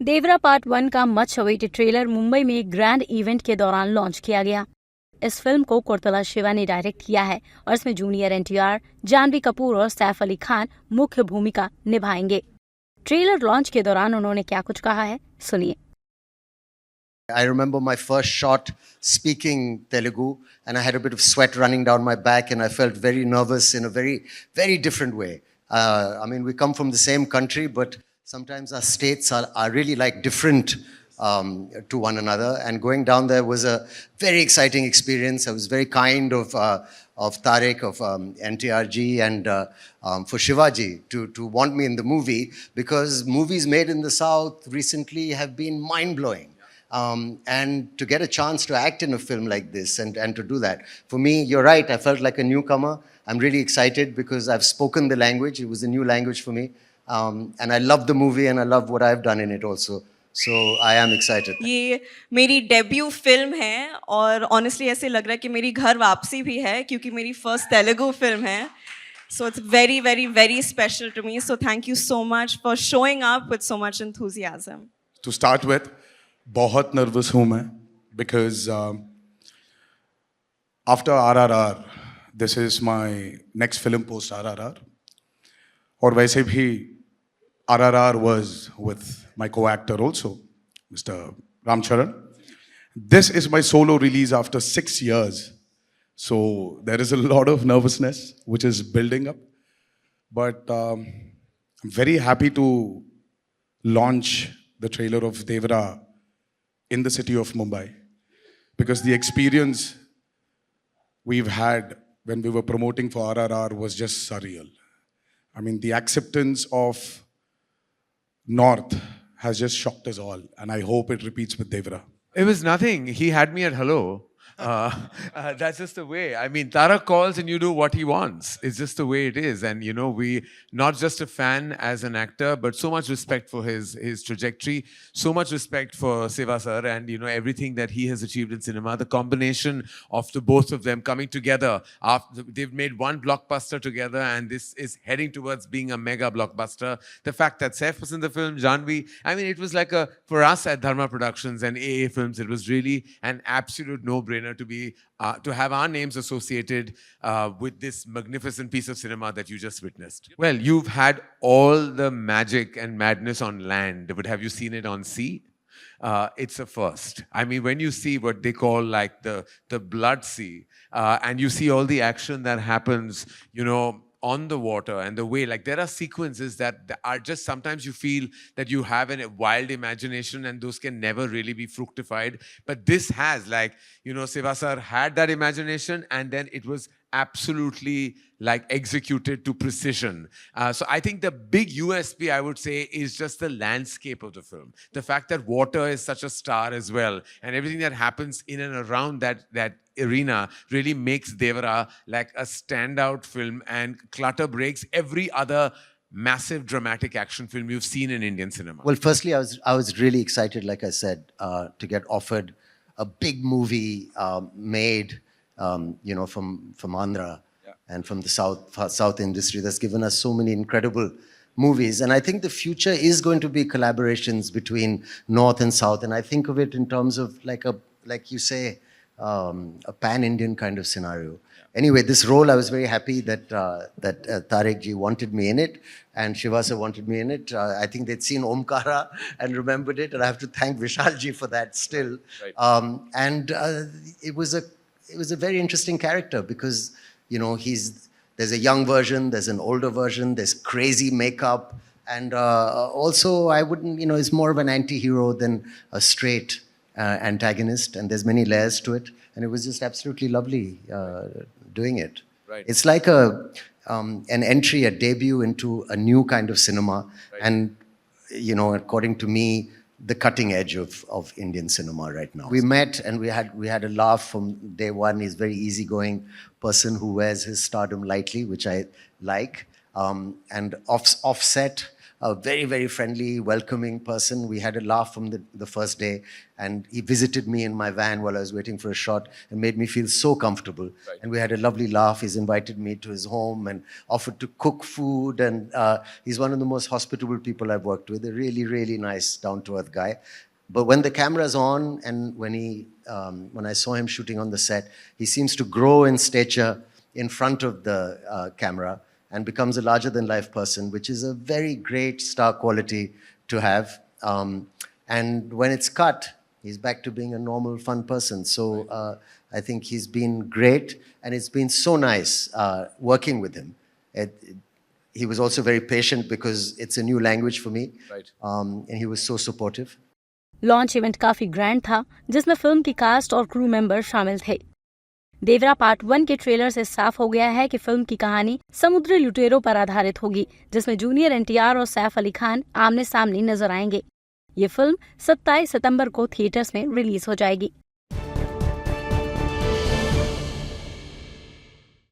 देवरा part 1 का much awaited trailer Mumbai में एक ग्रैंड इवेंट के दौरान लॉन्च किया गया। इस फिल्म को कुर्तला शिवा ने डायरेक्ट किया है और इसमें जूनियर एनटीआर, जानवी कपूर और सैफ अली खान मुख्य भूमिका निभाएंगे। ट्रेलर लॉन्च के दौरान उन्होंने क्या कुछ कहा है, सुनिए। I remember my first shot speaking Telugu, and I had a bit of sweat running down my back, and I felt very nervous in a very, very different way. I mean, we come from the same country, but sometimes our states are really like different to one another. And going down there was a very exciting experience. I was very kind of Tariq, of NTRG, and for Shivaji to want me in the movie, because movies made in the South recently have been mind-blowing. And to get a chance to act in a film like this and to do that, for me, you're right, I felt like a newcomer. I'm really excited because I've spoken the language. It was a new language for me. And I love the movie and I love what I've done in it also. So I am excited. ये मेरी debut film है और honestly ऐसे लग रहा है कि मेरी घर वापसी भी है क्योंकि मेरी फर्स्ट तेलुगु फिल्म है. So it's very, very, very special to me. So thank you so much for showing up with so much enthusiasm. To start with, बहुत नर्वस हूँ मैं because after RRR, this is my next film post RRR. और वैसे भी RRR was with my co-actor also, Mr. Ramcharan. This is my solo release after 6 years. So there is a lot of nervousness which is building up. But I'm very happy to launch the trailer of Devara in the city of Mumbai, because the experience we've had when we were promoting for RRR was just surreal. I mean, the acceptance of North has just shocked us all, and I hope it repeats with Devara. It was nothing. He had me at hello. That's just the way. I mean, Tarak calls and you do what he wants. It's just the way it is. And, you know, we, not just a fan as an actor, but so much respect for his trajectory, so much respect for Siva sir and, you know, everything that he has achieved in cinema. The combination of the both of them coming together, after they've made one blockbuster together, and this is heading towards being a mega blockbuster. The fact that Saif was in the film, Janvi, I mean, it was like for us at Dharma Productions and AA Films, it was really an absolute no-brainer to have our names associated with this magnificent piece of cinema that you just witnessed. Well, you've had all the magic and madness on land, but have you seen it on sea? It's a first. I mean, when you see what they call like the blood sea, and you see all the action that happens, you know, on the water and the way, like there are sequences that are just, sometimes you feel that you have a wild imagination and those can never really be fructified. But this has, like, you know, Siva sir had that imagination and then it was absolutely like executed to precision. So I think the big USP, I would say, is just the landscape of the film. The fact that water is such a star as well, and everything that happens in and around that arena really makes Devara like a standout film and clutter breaks every other massive dramatic action film you've seen in Indian cinema. Well, firstly, I was really excited, like I said, to get offered a big movie made, you know, from Andhra. Yeah. And from the South industry that's given us so many incredible movies. And I think the future is going to be collaborations between North and South. And I think of it in terms of like you say, a pan-Indian kind of scenario. Yeah. Anyway, this role, I was very happy that Tariq ji wanted me in it, and Shiva sir wanted me in it. I think they'd seen Omkara and remembered it, and I have to thank Vishal ji for that still. Right. It was a very interesting character because, you know, there's a young version, there's an older version, there's crazy makeup, and also I wouldn't, you know, it's more of an anti-hero than a straight antagonist, and there's many layers to it, and it was just absolutely lovely doing it. Right. It's like an entry, a debut into a new kind of cinema, right. And, you know, according to me, the cutting edge of Indian cinema right now. We met and we had a laugh from day one. He's a very easygoing person who wears his stardom lightly, which I like. And offset a very, very friendly, welcoming person. We had a laugh from the first day, and he visited me in my van while I was waiting for a shot and made me feel so comfortable. Right. And we had a lovely laugh. He's invited me to his home and offered to cook food, and he's one of the most hospitable people I've worked with, a really, really nice, down-to-earth guy. But when the camera's on and when I saw him shooting on the set, he seems to grow in stature in front of the camera and becomes a larger-than-life person, which is a very great star quality to have. And when it's cut, he's back to being a normal, fun person. So I think he's been great, and it's been so nice working with him. He was also very patient because it's a new language for me. Right. And he was so supportive. Launch event काफी grand था, जिसमें film की cast और crew member शामिल थे। देवरा part 1 के trailer से साफ हो गया है कि फिल्म की कहानी समुद्री लुटेरों पर आधारित होगी, जिसमें जूनियर एनटीआर और सैफ अली खान आमने सामने नजर आएंगे। ये फिल्म 27 सितंबर को थिएटर्स में रिलीज हो जाएगी।